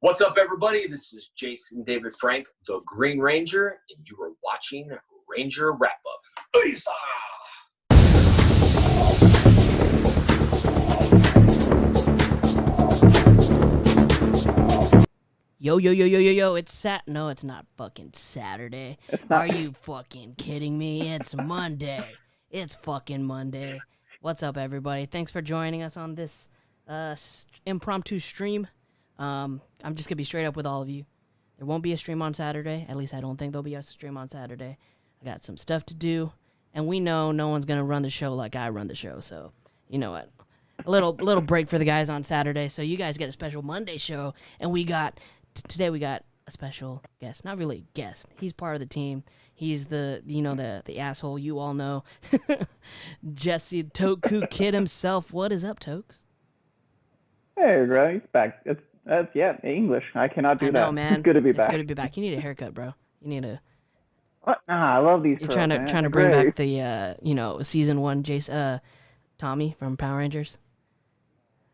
What's up, everybody? This is Jason David Frank, the Green Ranger, and you are watching Ranger Wrap Up. Isa! Yo, it's No, it's not fucking Saturday. Are you fucking kidding me? It's Monday. It's fucking Monday. What's up, everybody? Thanks for joining us on this impromptu stream. I'm just gonna be straight up with all of you. There won't be a stream on Saturday. At least I don't think there'll be a stream on Saturday. I got some stuff to do, and we know no one's gonna run the show like I run the show. So, you know what? A little break for the guys on Saturday. So you guys get a special Monday show, and today we got a special guest. Not really a guest. He's part of the team. He's the asshole you all know. Jesse Tokukid himself. What is up, Tokes? Hey, bro, he's back. That's English. I cannot do that. I know, man. It's good to be back. It's good to be back. You need a haircut, bro. You need a. What? Nah, I love these. You're trying to bring back the season 1 Tommy from Power Rangers.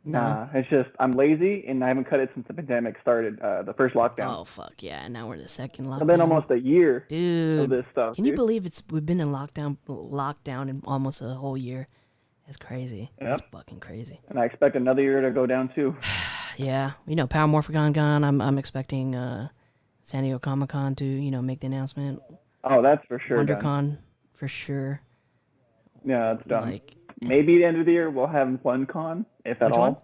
No. Nah, it's just I'm lazy and I haven't cut it since the pandemic started. The first lockdown. Oh fuck yeah! And now we're in the second lockdown. It's been almost a year, dude. Of this stuff. Can you believe we've been in lockdown in almost a whole year? It's crazy. Yep. It's fucking crazy. And I expect another year to go down too. Yeah, Power Morphagon gone. I'm expecting San Diego Comic-Con to make the announcement. Oh, that's for sure. WonderCon for sure. Yeah, that's done. Maybe the end of the year we'll have FunCon, if at Which all. one?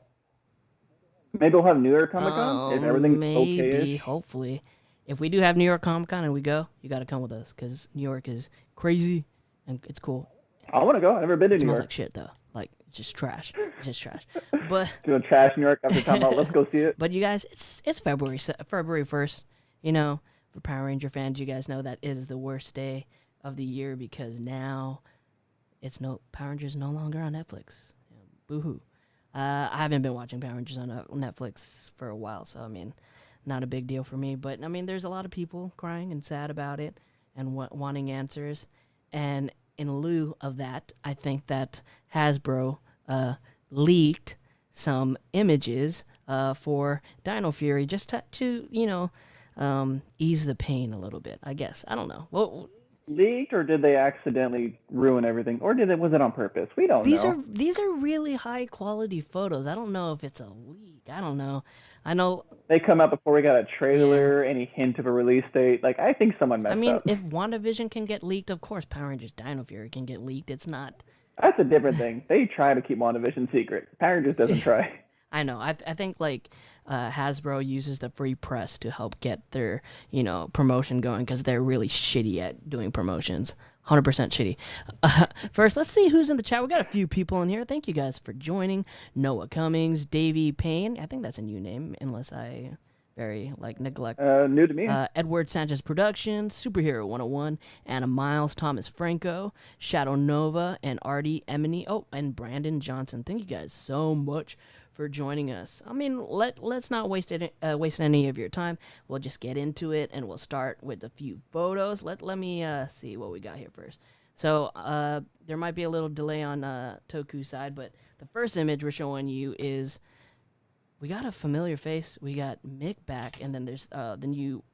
Maybe we'll have New York Comic-Con if everything's maybe, okay. Hopefully. If we do have New York Comic-Con and we go, you got to come with us because New York is crazy and it's cool. I want to go. I've never been to New York. It smells like shit though. Like it's just trash. It's just trash. But doing trash New York after talking about let's go see it. But you guys, it's February 1st. For Power Ranger fans, you guys know that is the worst day of the year because now Power Rangers no longer on Netflix. Boo-hoo. I haven't been watching Power Rangers on Netflix for a while, so not a big deal for me. But there's a lot of people crying and sad about it and wanting answers. And in lieu of that, I think that Hasbro leaked some images for Dino Fury just to ease the pain a little bit. I guess I don't know. Well, leaked, or did they accidentally ruin everything, or was it on purpose? We don't know. These are really high quality photos. I don't know if it's a leak. I don't know. I know they come out before we got a trailer, any hint of a release date. I think someone messed up. If WandaVision can get leaked, of course Power Rangers Dino Fury can get leaked. It's not. That's a different thing. They try to keep WandaVision secret. Power Rangers doesn't try. I know. I think Hasbro uses the free press to help get their promotion going because they're really shitty at doing promotions. 100% shitty. First, let's see who's in the chat. We got a few people in here. Thank you guys for joining. Noah Cummings, Davey Payne. I think that's a new name, unless I very neglect. New to me. Edward Sanchez Productions, Superhero 101, Anna Miles, Thomas Franco, Shadow Nova, and Artie Emily. Oh, and Brandon Johnson. Thank you guys so much for joining us. Let's not waste any of your time. We'll just get into it, and we'll start with a few photos. Let me see what we got here first. So there might be a little delay on Toku's side, but the first image we're showing you is we got a familiar face. We got Mick back, and then there's then you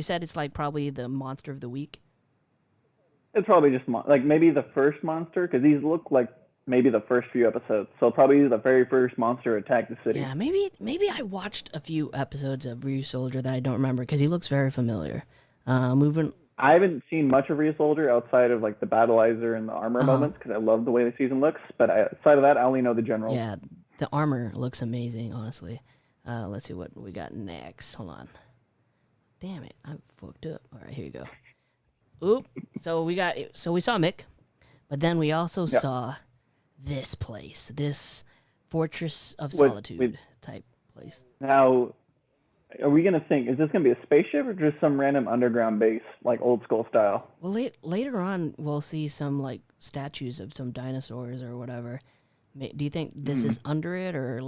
said it's probably the monster of the week. It's probably just maybe the first monster because these look like maybe the first few episodes. So probably the very first monster attacked the city. Yeah, maybe I watched a few episodes of Ryu Soldier that I don't remember because he looks very familiar. Moving. I haven't seen much of Ryu Soldier outside of the Battleizer and the armor moments because I love the way the season looks. But outside of that, I only know the general. Yeah, the armor looks amazing, honestly. Let's see what we got next. Hold on. Damn it, I'm fucked up. All right, here you go. Oop. So we saw Mick, but then we also saw this place, this Fortress of Solitude type place. Now, are we going to think, is this going to be a spaceship or just some random underground base, old school style? Well, later on, we'll see some, statues of some dinosaurs or whatever. Do you think this is under it or,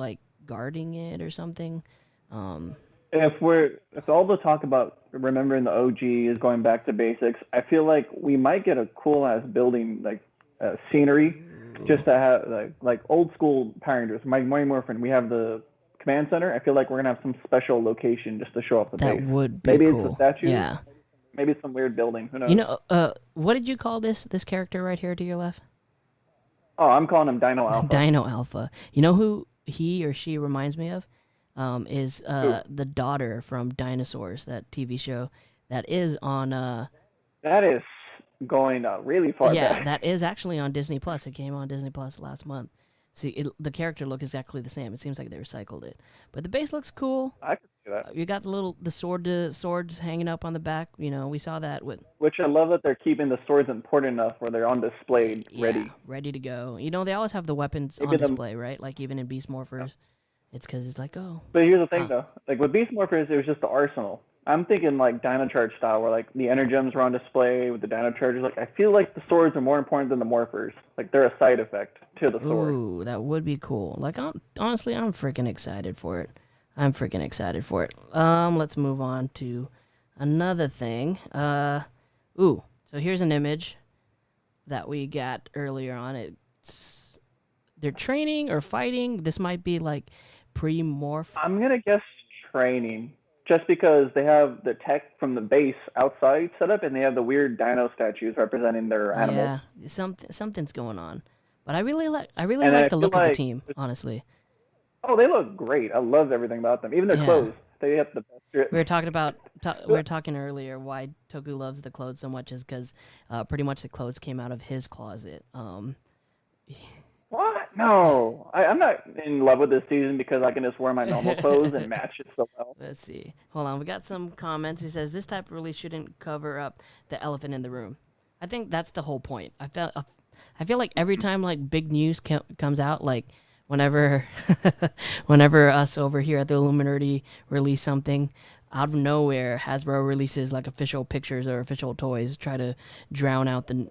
guarding it or something? If all the talk about remembering the OG is going back to basics, I feel like we might get a cool-ass building, scenery, just to have, old school Power Rangers. Mike Morphin, we have the command center, I feel like we're gonna have some special location just to show off the That base. would be Maybe cool. it's the statue. Yeah. Maybe it's some weird building. Who knows? You know, what did you call this character right here to your left? Oh, I'm calling him Dino Alpha. Dino Alpha. You know who he or she reminds me of? Is Who? the daughter from Dinosaurs, that TV show that is on That is going really far yeah, back. that is actually on Disney Plus. It came on Disney Plus last month. See, the character look exactly the same. It seems like they recycled it, but the base looks cool. I can see that. You got the swords hanging up on the back. You know, we saw that with Which I love that they're keeping the swords important enough where they're on display, ready. ready to go. You know, they always have the weapons Maybe on them- display, right? Like even in Beast Morphers, it's because it's like, oh, But here's the thing, though. Like with Beast Morphers, it was just the arsenal. I'm thinking like Dino Charge style, where like the Energems were on display with the Dino Charges. Like I feel like the swords are more important than the Morphers. Like they're a side effect to the sword. ooh, that would be cool. Like, honestly, I'm freaking excited for it. I'm freaking excited for it. Let's move on to another thing. So here's an image that we got earlier on. They're training or fighting. This might be like pre-morph. I'm gonna guess training, just because they have the tech from the base outside set up, and they have the weird dino statues representing their animals. Yeah, something's going on. But I really like And the I feel look of the like- team, honestly. Oh, they look great. I love everything about them. Even their Yeah. clothes. They have the best drip. We were talking about we were talking earlier why Toku loves the clothes so much is because pretty much the clothes came out of his closet. What? No, I'm not in love with this season because I can just wear my normal clothes and match it so well. Let's see. Hold on, we got some comments. He says this type really shouldn't cover up the elephant in the room. I think that's the whole point. I feel like every time like big news comes out, like whenever whenever us over here at the Illuminerdi release something, out of nowhere Hasbro releases like official pictures or official toys, try to drown out the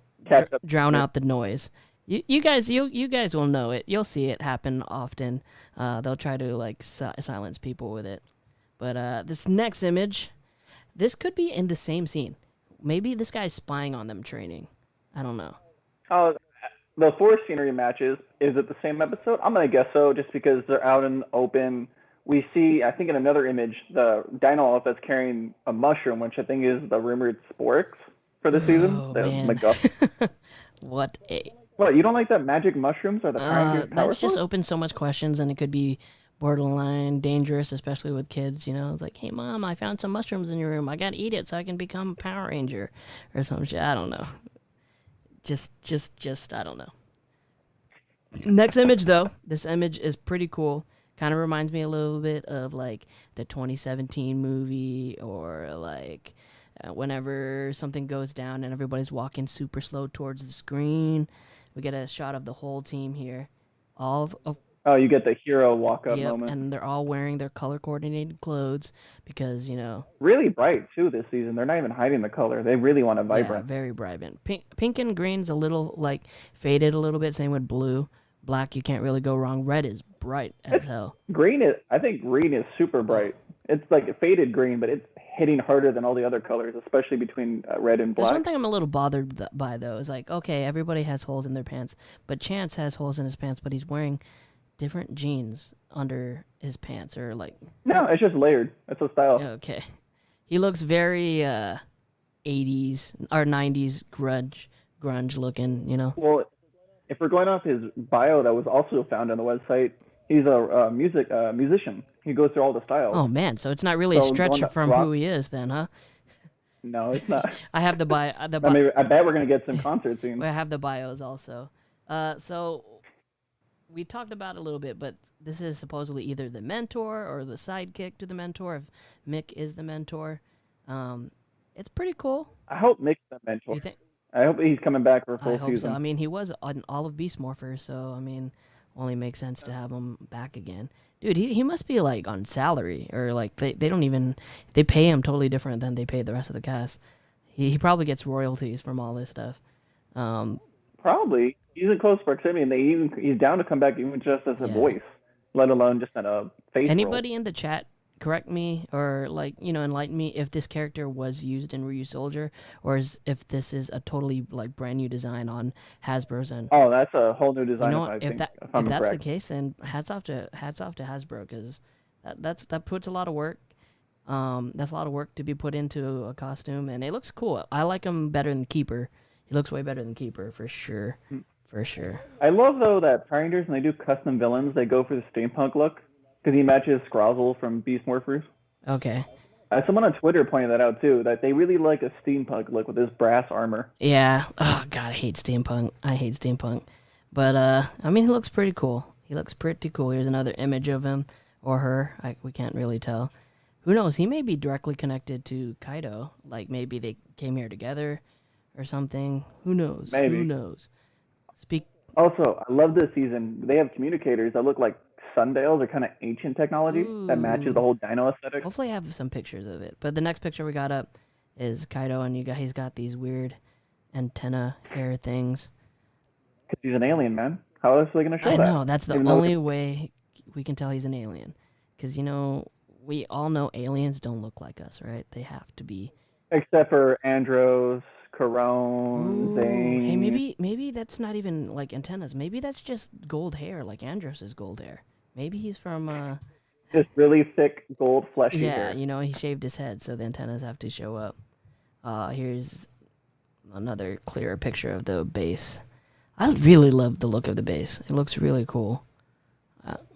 noise. You guys will know it. You'll see it happen often. They'll try to like silence people with it. But this next image, this could be in the same scene. Maybe this guy's spying on them training. I don't know. Oh, the forest scenery matches. Is it the same episode? I'm gonna guess so, just because they're out in the open. We see, I think, in another image, the Dino Alpha that's carrying a mushroom, which I think is the rumored Sporix for the season. Oh, The man. MacGuffin. What a What, you don't like that magic mushrooms or the power that's just source? opens so much questions, and it could be borderline dangerous, especially with kids. You know, it's like, hey mom, I found some mushrooms in your room. I gotta eat it so I can become a Power Ranger or some shit. I don't know. Just I don't know. Next image though, this image is pretty cool. Kind of reminds me a little bit of like the 2017 movie, or like whenever something goes down and everybody's walking super slow towards the screen. We get a shot of the whole team here, all of Oh, you get the hero walk-up yep, moment. and they're all wearing their color coordinated clothes because you know Really bright too this season. They're not even hiding the color. They really want to vibrant. yeah, very vibrant. Pink and green's a little like faded a little bit. Same with blue. Black, you can't really go wrong. Red is bright as hell. I think green is super bright. It's like a faded green, but it's hitting harder than all the other colors, especially between red and There's black. one thing I'm a little bothered by though. Is like, okay, everybody has holes in their pants, but Chance has holes in his pants, but he's wearing different jeans under his pants, or like, No, it's just layered. It's a style. okay, he looks very 80s or 90s grunge looking, you know. Well, if we're going off his bio that was also found on the website, he's a musician. He goes through all the styles. Oh man, so it's not really a So the stretch one that from rock- who he is then, huh? No, it's not. I have the bio. I mean, I bet we're gonna get some concert soon. I have the bios also. So we talked about it a little bit, but this is supposedly either the mentor or the sidekick to the mentor. If Mick is the mentor, it's pretty cool. I hope Nick's the mentor. You think? I hope he's coming back for a I full hope season. so. I mean, he was on all of Beast Morphers, so I mean, only makes sense to have him back again. Dude, he must be like on salary, or like they don't even, they pay him totally different than they pay the rest of the cast. He probably gets royalties from all this stuff. Probably. He's in close proximity, and he's down to come back even just as a Yeah. voice, let alone just in a face role. Anybody in the chat correct me or like, you know, enlighten me if this character was used in Ryu Soldier, or if this is a totally like brand new design on Hasbro's end. Oh, that's a whole new You design. know if I what? think, If I'm that's the correct. case, then hats off to Hasbro, because That puts a lot of work. That's a lot of work to be put into a costume, and it looks cool. I like him better than Keeper. He looks way better than Keeper for sure. For sure. I love though that Power Rangers, when they do custom villains, they go for the steampunk look because he matches Scrozzle from Beast Morphers. Okay. Someone on Twitter pointed that out too, that they really like a steampunk look with his brass armor. Yeah. Oh god, I hate steampunk. But I mean, he looks pretty cool. Here's another image of him or her. We can't really tell. Who knows? He may be directly connected to Kaido. Like maybe they came here together or something. Who knows? Maybe. Who knows? Also, I love this season. They have communicators that look like sundials or kind of ancient technology that matches the whole dino aesthetic. Hopefully, I have some pictures of it. But the next picture we got up is Kaido, and he's got these weird antenna hair things. Because he's an alien, man. How else are they going to show I that? know, that's the only way we can tell he's an alien. Because, we all know aliens don't look like us, right? They have to be. Except for Andros, Corone, Zane. Hey, maybe that's not even like antennas. Maybe that's just gold hair, like Andros' gold hair. Maybe he's from Just really thick gold fleshy hair. Yeah, he shaved his head, so the antennas have to show up. Here's another clearer picture of the base. I really love the look of the base. It looks really cool.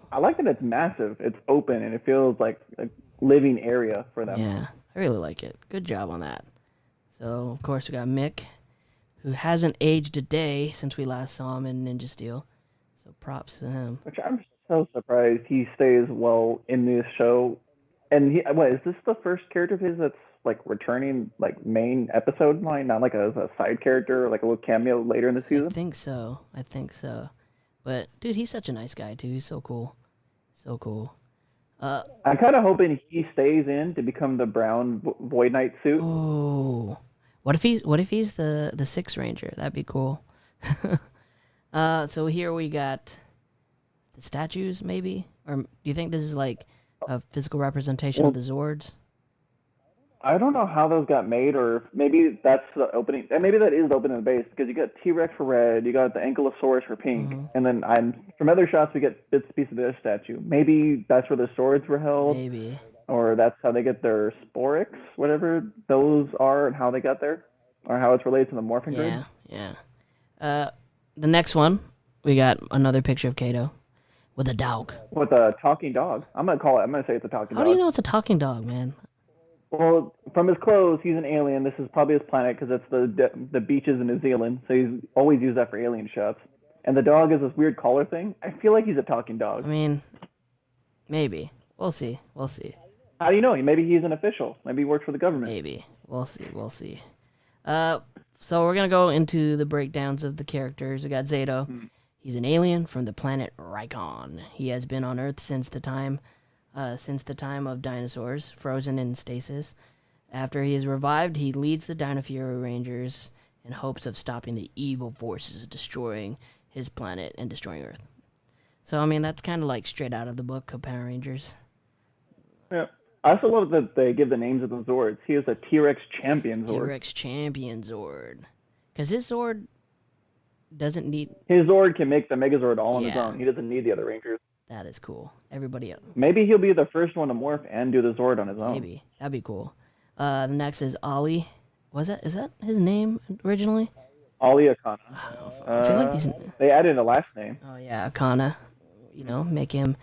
I like that it's massive. It's open, and it feels like a living area for them. Yeah, I really like it. Good job on that. So, of course, we got Mick, who hasn't aged a day since we last saw him in Ninja Steel. So props to him. Which I'm so surprised he stays well in this show. And is this the first character of his that's like returning like main episode line, not like as a side character or like a little cameo later in the season? I think so. But dude, he's such a nice guy too. He's so cool. I'm kind of hoping he stays in to become the brown Void Knight suit. Oh, what if he's the Sixth Ranger? That'd be cool. So here we got the statues, maybe, or do you think this is like a physical representation of the Zords? I don't know how those got made, or maybe that's the opening. And maybe that is the opening of the base, because you got T-Rex for red, you got the Ankylosaurus for pink, and then from other shots we get bits and pieces of their statue. Maybe that's where the swords were held. Maybe. Or that's how they get their Sporix, whatever those are, and how they got there, or how it's related to the morphing grid. Yeah. The next one, we got another picture of Kaido with a dog. With a talking dog. I'm gonna say it's a talking dog. How do you know it's a talking dog, man? Well, from his clothes, he's an alien. This is probably his planet because it's the beaches in New Zealand. So he's always used that for alien shots. And the dog is this weird collar thing. I feel like he's a talking dog. I mean, maybe. We'll see. How do you know? Maybe he's an official. Maybe he works for the government. Maybe. We'll see. So we're going to go into the breakdowns of the characters. We got Zeto. He's an alien from the planet Rykon. He has been on Earth since the time of dinosaurs, frozen in stasis. After he is revived, he leads the Dino Fury Rangers in hopes of stopping the evil forces destroying his planet and destroying Earth. So, I mean, that's kind of like straight out of the book of Power Rangers. Yeah. I also love that they give the names of the Zords. He is a T-Rex champion Zord. T-Rex champion Zord. Because his Zord doesn't need... His Zord can make the Megazord all on his own. He doesn't need the other Rangers. That is cool. Everybody else. Maybe he'll be the first one to morph and do the Zord on his own. Maybe. That'd be cool. The next is Ollie. Is that his name originally? Ollie Akana. I feel like these... They added a last name. Oh, yeah, Akana. Make him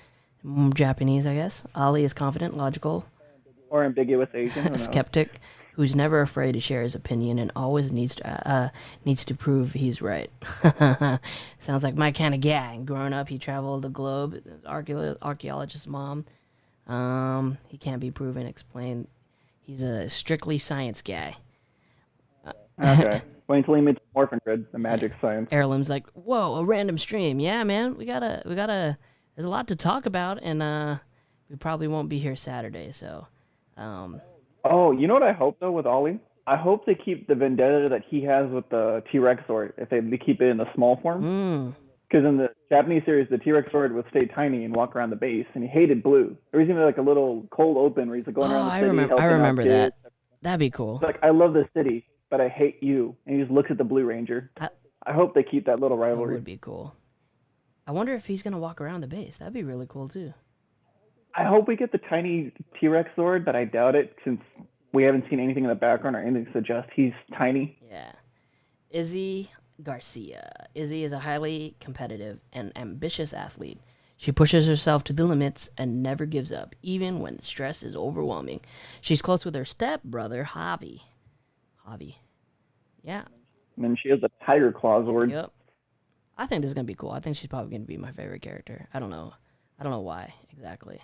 Japanese, I guess. Ollie is confident, logical. Or ambiguous Asian. A skeptic who's never afraid to share his opinion and always needs to prove he's right. Sounds like my kind of guy. Growing up, he traveled the globe. Archaeologist's mom. He can't be proven, explained. He's a strictly science guy. Okay. Wait until he meets Morphin Grid, the magic science. Heirloom's like, whoa, a random stream. Yeah, man, we gotta. There's a lot to talk about, and we probably won't be here Saturday, so. Oh, you know what I hope though with Ollie? I hope they keep the vendetta that he has with the T-Rex Zord. If they keep it in the small form. Because in the Japanese series, the T-Rex Zord would stay tiny and walk around the base, and he hated blue. There was even like a little cold open where he's like going around the city. I remember that. That'd be cool. It's like, I love the city, but I hate you. And he just looks at the Blue Ranger. I hope they keep that little rivalry. That would be cool. I wonder if he's gonna walk around the base. That'd be really cool too. I hope we get the tiny T-Rex Zord, but I doubt it since we haven't seen anything in the background or anything to suggest he's tiny. Yeah. Izzy Garcia. Izzy is a highly competitive and ambitious athlete. She pushes herself to the limits and never gives up, even when the stress is overwhelming. She's close with her stepbrother, Javi. Javi. Yeah. And then she has a Tiger Claw Zord. Yep. I think this is gonna be cool. I think she's probably gonna be my favorite character. I don't know. I don't know why exactly.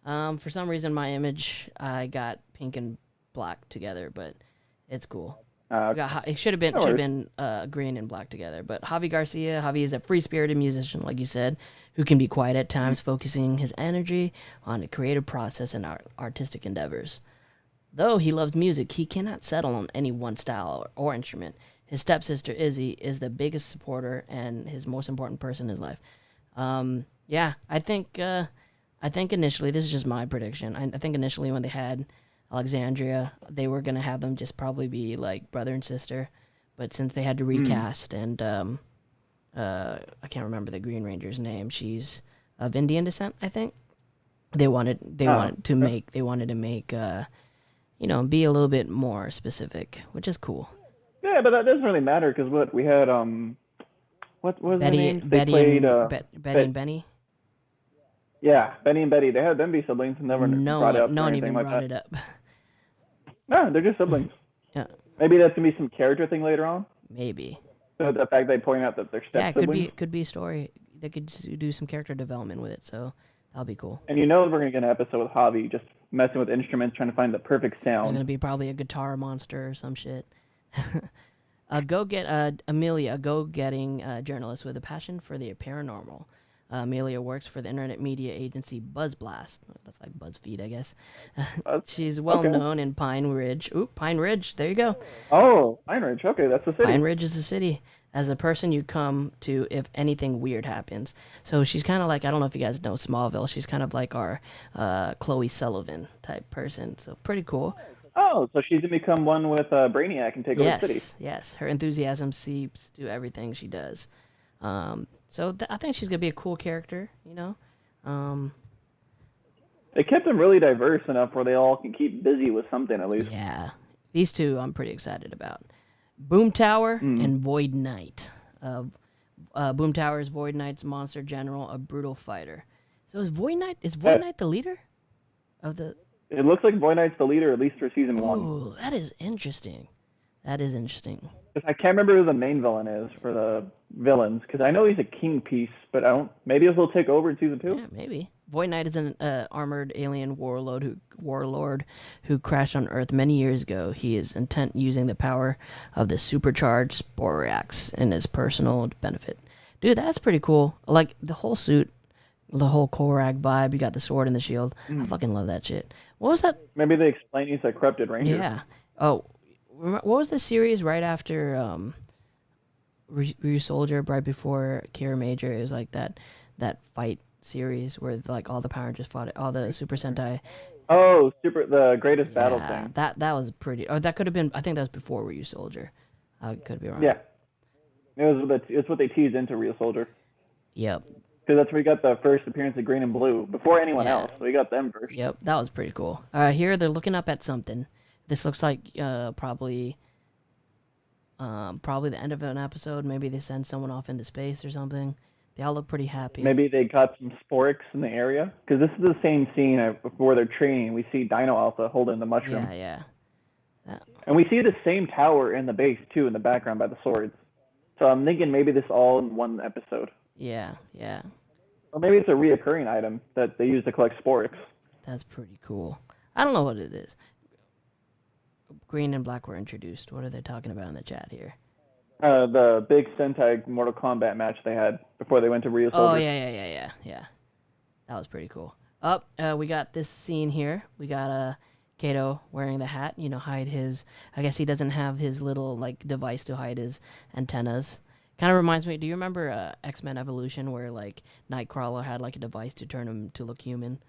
For some reason, my image I got pink and black together, but it's cool. It should have been green and black together. But Javi Garcia, Javi is a free-spirited musician, like you said, who can be quiet at times, focusing his energy on the creative process and artistic endeavors. Though he loves music, he cannot settle on any one style or instrument. His stepsister Izzy is the biggest supporter and his most important person in his life. Yeah, I think initially, this is just my prediction. I think initially when they had Alexandria, they were gonna have them just probably be like brother and sister, but since they had to recast and I can't remember the Green Ranger's name. She's of Indian descent, I think. They wanted to make be a little bit more specific, which is cool. Yeah, but that doesn't really matter because what we had what was their names? Betty and Benny. Yeah, Benny and Betty. They had them be siblings and never brought it up. No one even like brought that. it up. No, they're just siblings. Yeah. Maybe that's gonna be some character thing later on. Maybe. So the fact they point out that they're step siblings. Yeah, could be a story. They could do some character development with it, so that'll be cool. And we're gonna get an episode with Javi just messing with instruments, trying to find the perfect sound. There's gonna be probably a guitar monster or some shit. Amelia, a go-getting journalist with a passion for the paranormal. Amelia works for the internet media agency BuzzBlast. That's like BuzzFeed, I guess. She's well known in Pine Ridge. Ooh, Pine Ridge. There you go. Oh, Pine Ridge. Okay, that's the city. Pine Ridge is the city. As the person you come to if anything weird happens. So she's kind of like, I don't know if you guys know Smallville. She's kind of like our Chloe Sullivan type person. So pretty cool. Oh, so she's going to become one with Brainiac and take over the city. Yes. Her enthusiasm seeps to everything she does. So I think she's going to be a cool character, They kept them really diverse enough where they all can keep busy with something at least. Yeah. These two I'm pretty excited about. Boom Tower and Void Knight. Boom Tower is Void Knight's monster general, a brutal fighter. So is Void Knight the leader of the... It looks like Void Knight's the leader, at least for season 1. Ooh, that is interesting. I can't remember who the main villain is for the villains, because I know he's a king piece, but maybe he'll take over in season 2? Yeah, maybe. Void Knight is an armored alien warlord who crashed on Earth many years ago. He is intent using the power of the supercharged Sporax in his personal benefit. Dude, that's pretty cool. Like, the whole suit, the whole Korak vibe, you got the sword and the shield. I fucking love that shit. What was that? Maybe they explain he's a corrupted ranger. Yeah. Oh, what was the series right after Ryu Soldier, right before Kira Major? It was like that fight series where like all the Power Rangers fought all the Super Sentai. Oh, the greatest battle thing. That was pretty. Or that could have been. I think that was before Ryu Soldier. I could be wrong. Yeah. It's what they teased into Ryu Soldier. Yep. Because that's where we got the first appearance of Green and Blue before anyone else. So we got them first. Yep, that was pretty cool. Here they're looking up at something. This looks like probably the end of an episode. Maybe they send someone off into space or something. They all look pretty happy. Maybe they got some Sporix in the area. Because this is the same scene where they're training. We see Dino Alpha holding the mushroom. Yeah. And we see the same tower in the base, too, in the background by the swords. So I'm thinking maybe this all in one episode. Yeah. Or maybe it's a reoccurring item that they use to collect Sporix. That's pretty cool. I don't know what it is. Green and black were introduced. What are they talking about in the chat here? The big Sentai Mortal Kombat match they had before they went to Ryu Soldier. Oh, yeah. That was pretty cool. We got this scene here. We got Kaido wearing the hat, hide his... I guess he doesn't have his little, like, device to hide his antennas. Kind of reminds me... Do you remember X-Men Evolution where, like, Nightcrawler had, like, a device to turn him to look human?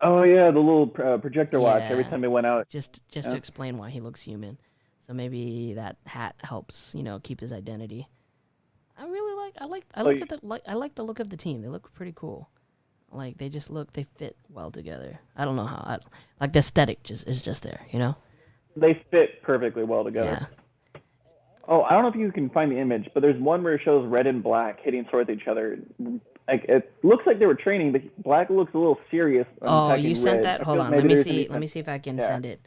Oh, yeah, the little projector watch every time he went out. Just to explain why he looks human. So maybe that hat helps, keep his identity. I like the look of the team. They look pretty cool. Like they fit well together. I don't know how. Like the aesthetic is just there, you know? They fit perfectly well together. Yeah. Oh, I don't know if you can find the image, but there's one where it shows Red and Black hitting swords at each other. Like it looks like they were training, but Black looks a little serious. Oh, you sent Red. that? Hold on. Let me see. Let me see if I can send it.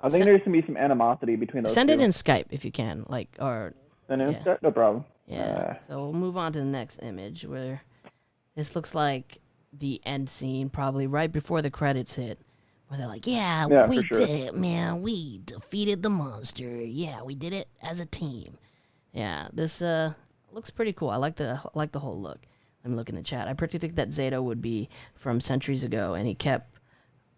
I think there's gonna be some animosity between those. Send two. it in Skype if you can, like or. Yeah. No problem. Yeah. So we'll move on to the next image where this looks like the end scene, probably right before the credits hit, where they're like, "Yeah, we did it, man. We defeated the monster. Yeah, we did it as a team." Yeah, this looks pretty cool. I like the whole look. Let me look in the chat. I predicted that Zeto would be from centuries ago, and he kept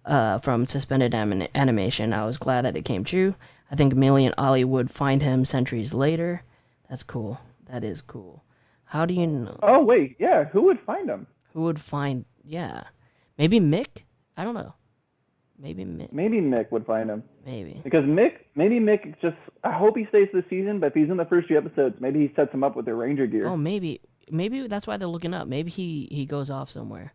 from suspended animation. I was glad that it came true. I think Millie and Ollie would find him centuries later. That's cool. That is cool. How do you know? Oh, wait. Yeah, who would find him? Who would find... Yeah. Maybe Mick? I don't know. Maybe Mick. Maybe Mick would find him. Maybe. Because maybe Mick just... I hope he stays this season, but if he's in the first few episodes, maybe he sets him up with their Ranger gear. Oh, maybe. Maybe that's why they're looking up. Maybe he goes off somewhere.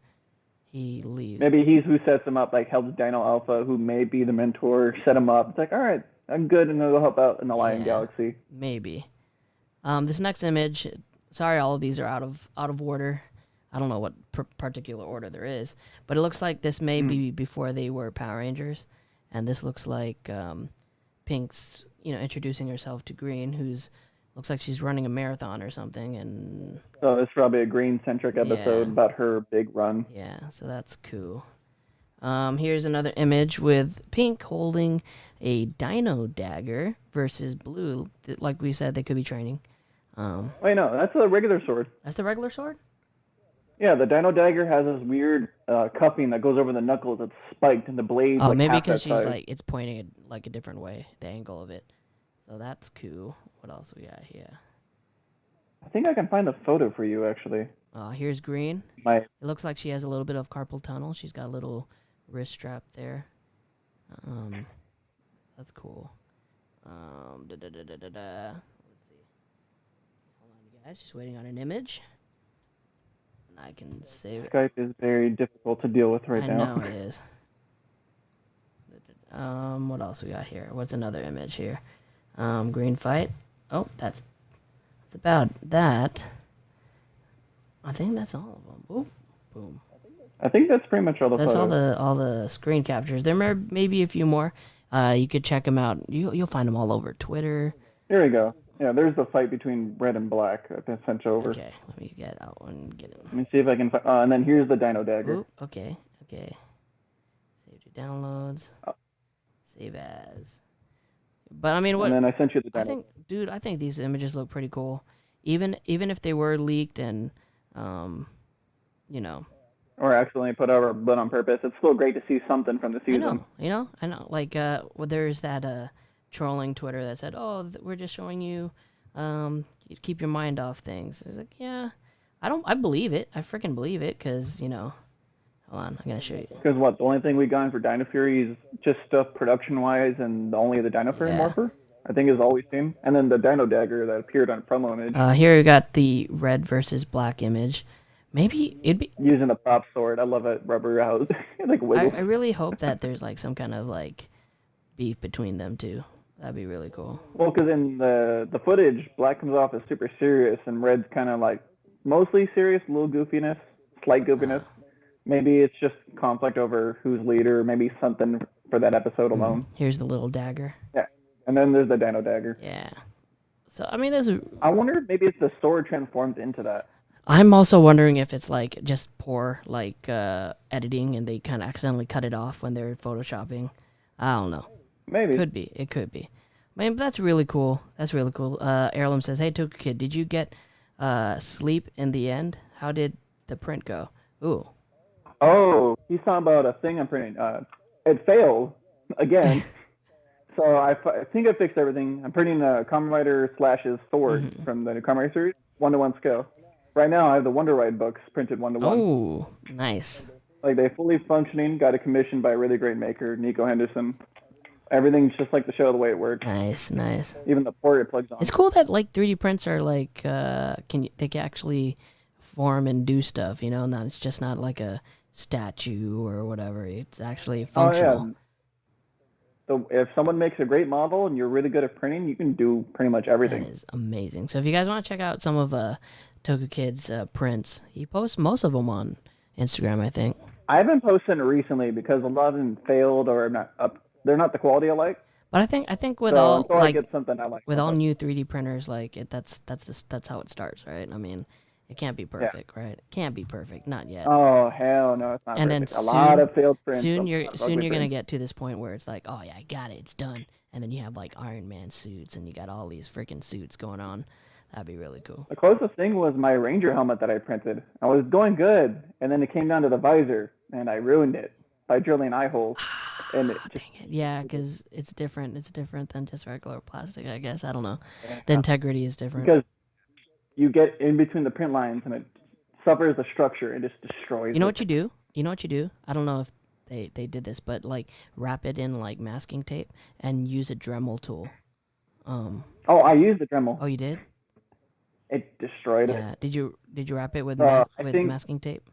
He leaves. Maybe he's who sets him up, like helps Dino Alpha, who may be the mentor, set him up. It's like, all right, I'm good, and they'll help out in the Lion Galaxy. Maybe. This next image, sorry, all of these are out of order. I don't know what particular order there is, but it looks like this may be before they were Power Rangers, and this looks like Pink's, introducing herself to Green, who's looks like she's running a marathon or something, and so it's probably a Green-centric episode about her big run. Yeah, so that's cool. Here's another image with Pink holding a Dino Dagger versus Blue. Like we said, they could be training. Wait, no, that's a regular sword. That's the regular sword? Yeah, the Dino Dagger has this weird cuffing that goes over the knuckles that's spiked, and the blade. Oh, maybe because she's it's pointing like a different way, the angle of it. So that's cool. What else we got here? I think I can find the photo for you, actually. Here's Green. It looks like she has a little bit of carpal tunnel. She's got a little wrist strap there. That's cool. Let's see. Hold on, guys. Just waiting on an image. And I can save it. Skype is very difficult to deal with right now. I know it is. What else we got here? What's another image here? Green fight. Oh, that's about that. I think that's all of them. Oop, boom. I think that's pretty much all the. That's photos. all the screen captures. There may be a few more. You could check them out. You'll find them all over Twitter. Here we go. Yeah, there's the fight between Red and Black that's sent over. Okay, let me get out one and get it. Let me see if I can find. And then here's the Dino Dagger. Oop, okay. Save to downloads. Save as. But I mean, what? And then I sent you the Dino. I think these images look pretty cool. Even if they were leaked and, or accidentally put over blood on purpose, it's still great to see something from the season. I know. Like, there's that trolling Twitter that said, "Oh, we're just showing you, you keep your mind off things." It's like, yeah, I believe it. I freaking believe it, cause hold on, I'm gonna show you. Because what? The only thing we got for Dino Fury is just stuff production-wise, and only the Dino Fury morpher. I think is all we've seen, and then the Dino Dagger that appeared on a promo image. Here we got the Red versus Black image. Maybe it'd be using the prop sword. I love it, rubber out like wiggles. I really hope that there's like some kind of like beef between them two. That'd be really cool. Well, because in the footage, Black comes off as super serious, and Red's kind of like mostly serious, a little goofiness, slight goofiness. Maybe it's just conflict over who's leader. Maybe something for that episode alone. Here's the little dagger. Yeah. And then there's the Dino Dagger. Yeah. So, I mean, I wonder if maybe it's the sword transforms into that. I'm also wondering if it's, like, just poor, like, editing and they kind of accidentally cut it off when they're photoshopping. I don't know. Maybe. It could be. I mean, that's really cool. Heirloom says, "Hey, Tokukid, did you get sleep in the end? How did the print go?" Ooh. Oh, he's talking about a thing I'm printing. It failed again. So I think I fixed everything. I'm printing a Kamen Rider /his sword from the new Kamen Rider series, 1-to-1 scale. Right now, I have the Wonder Ride books printed 1-to-1. Oh, nice. Like, they fully functioning, got a commission by a really great maker, Nico Henderson. Everything's just like the show, the way it works. Nice. Even the port it plugs on. It's cool that, like, 3D prints are, like, they can actually transform and do stuff. It's just not like a statue or whatever. It's actually Oh functional. yeah. So if someone makes a great model and you're really good at printing, you can do pretty much everything. That is amazing. So if you guys want to check out some of Tokukid's prints, he posts most of them on Instagram, I think. I haven't posted recently because a lot of them failed or not up. They're not the quality I like. But I think with So all until I get something I like, with I'll all post. new 3D printers, that's how it starts, right? I mean, it can't be perfect, right? It can't be perfect, not yet. Oh hell no, it's not And then perfect. A lot of failed prints. soon a you're lot of soon ugly you're gonna prints. get to this point where it's like, oh yeah, I got it, it's done. And then you have like Iron Man suits, and you got all these freaking suits going on. That'd be really cool. The closest thing was my Ranger helmet that I printed. I was going good, and then it came down to the visor, and I ruined it by drilling eye holes. And it just, Dang it. Yeah, because it's different. It's different than just regular plastic, I guess. I don't know. The integrity is different. because you get in between the print lines, and it suffers the structure and just destroys. You know it. what you do? You know what you do? I don't know if they did this, but like wrap it in like masking tape and use a Dremel tool. Oh, I used the Dremel. Oh, you did? It destroyed it. Yeah. Did you wrap it with I with think- masking tape?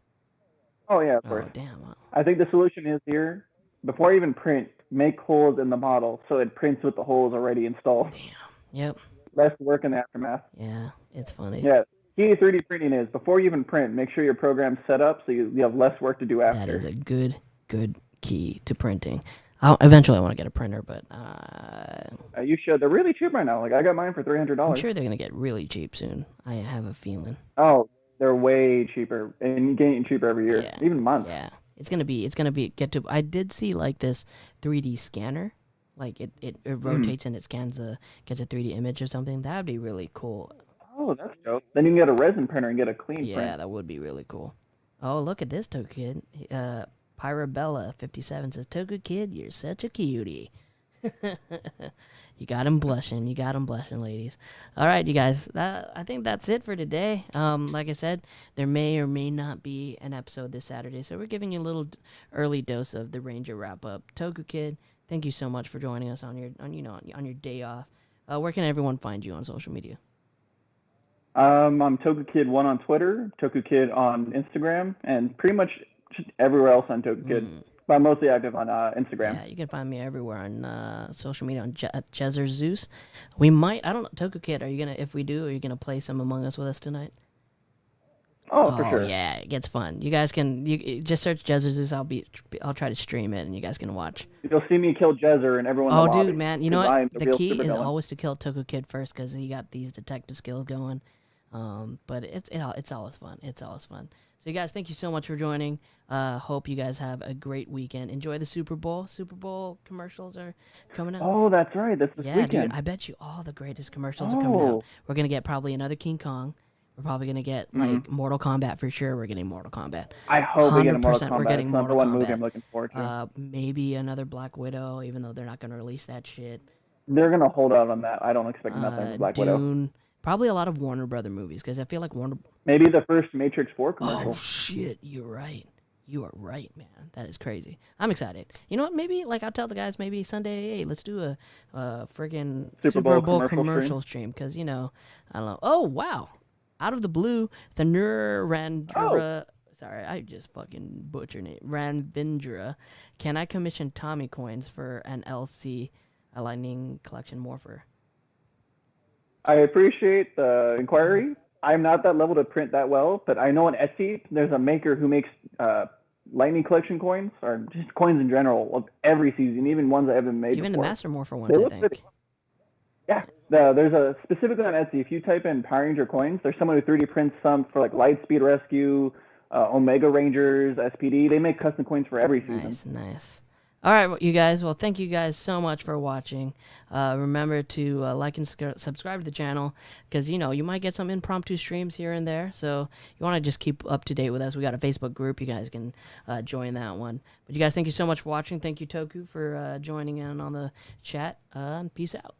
Oh yeah, of Oh course. damn. Wow. I think the solution is here. Before I even print, make holes in the model so it prints with the holes already installed. Damn. Yep. Less work in the aftermath. Yeah. It's funny. Yeah. Key to 3D printing is before you even print, make sure your program's set up so you have less work to do after. That is a good key to printing. Eventually I want to get a printer, but You should. They're really cheap right now. Like I got mine for $300. I'm sure they're gonna get really cheap soon. I have a feeling. Oh, they're way cheaper and getting cheaper every year, Yeah. even month. Yeah, it's gonna be I did see like this 3D scanner, like it rotates and it gets a 3D image or something. That'd be really cool. Oh, that's dope. Then you can get a resin printer and get a clean Yeah, print. that would be really cool. Oh, look at this Tokukid. Pyrabella 57 says, Tokukid, you're such a cutie. You got him blushing. You got him blushing, ladies. All right, you guys. I think that's it for today. Like I said, there may or may not be an episode this Saturday, so we're giving you a little early dose of the Ranger wrap up. Tokukid, thank you so much for joining us on your day off. Where can everyone find you on social media? I'm Tokukid1 on Twitter, Tokukid on Instagram, and pretty much just everywhere else on Tokukid. But I'm mostly active on Instagram. Yeah, you can find me everywhere on social media on Jezzer Zeus. We might, I don't know, Tokukid, are you gonna play some Among Us with us tonight? Oh, for sure. Yeah, it gets fun. You guys you just search Jezzer Zeus. I'll try to stream it, and you guys can watch. You'll see me kill Jezzer and everyone. Oh, in the lobby, dude, man, you know 'cause what? I'm The real key is supervillain. always to kill Tokukid first, because he got these detective skills going. But it's always fun. It's always fun. So you guys, thank you so much for joining. Hope you guys have a great weekend. Enjoy the Super Bowl. Super Bowl commercials are coming out. Oh, that's right. That's this Yeah, weekend. dude, I bet you all the greatest commercials are coming out. Oh. We're gonna get probably another King Kong. We're probably gonna get like Mortal Kombat for sure. We're getting Mortal Kombat. I hope we get a Mortal 100% we're Kombat. getting It's number Mortal one movie Kombat. I'm looking forward to. Maybe another Black Widow, even though they're not gonna release that shit. They're gonna hold out on that. I don't expect nothing from Black Widow. Dune. Probably a lot of Warner Brother movies, because I feel like Warner. Maybe the first Matrix 4 commercial. Oh shit! You're right. You are right, man. That is crazy. I'm excited. You know what? Maybe like I'll tell the guys maybe Sunday. Hey, let's do a friggin' Super Bowl commercial stream, because I don't know. Oh wow! Out of the blue, the Randra. Sorry, I just fucking butchered it. Ranvindra. Can I commission Tommy coins for an LC, a Lightning Collection Morpher? I appreciate the inquiry. I'm not that level to print that well, but I know on Etsy there's a maker who makes Lightning Collection coins, or just coins in general, of every season, even ones I haven't made Even before. the Master Morpher They ones, I look think. pretty- Yeah, there's a specifically on Etsy. If you type in Power Ranger coins, there's someone who 3D prints some for like Lightspeed Rescue, Omega Rangers, SPD. They make custom coins for every season. Nice. All right, well, you guys. Well, thank you guys so much for watching. Remember to like and subscribe to the channel, because you might get some impromptu streams here and there. So you want to just keep up to date with us. We got a Facebook group. You guys can join that one. But you guys, thank you so much for watching. Thank you, Toku, for joining in on the chat. Peace out.